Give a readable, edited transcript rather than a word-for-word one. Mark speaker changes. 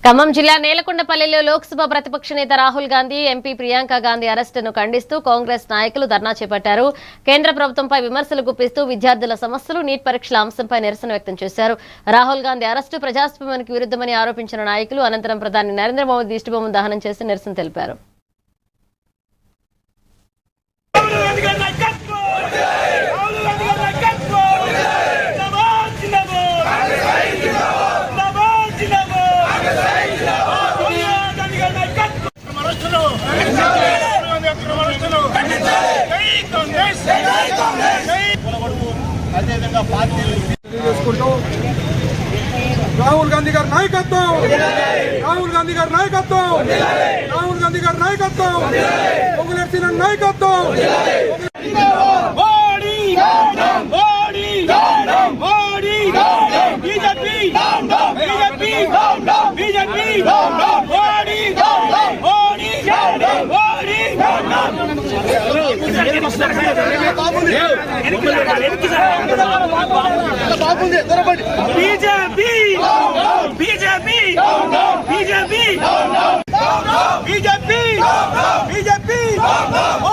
Speaker 1: ఖమ్మం జిల్లా నేలకొండపల్లిలో లోక్సభ ప్రతిపక్ష నేత రాహుల్ గాంధీ, ఎంపీ ప్రియాంక గాంధీ అరెస్టును ఖండిస్తూ కాంగ్రెస్ నాయకులు ధర్నా చేపట్టారు. కేంద్ర ప్రభుత్వంపై విమర్శలు గుప్పిస్తూ విద్యార్థుల సమస్యలు, నీట్ పరీక్షల అంశంపై నిరసన వ్యక్తం చేశారు. రాహుల్ గాంధీ అరెస్టు ప్రజాస్వామ్యానికి విరుద్ధమని ఆరోపించిన నాయకులు అనంతరం ప్రధాని నరేంద్ర మోదీ దిష్టిబొమ్మను దహనం చేసి నిరసన తెలిపారు.
Speaker 2: రాహుల్ గాంధీ గారి నాయకత్వం, రాహుల్ గాంధీ గారి నాయకత్వం, రాహుల్ గాంధీ గారి నాయకత్వం, పొంగులేసిన నాయకత్వం.
Speaker 3: बीजेपी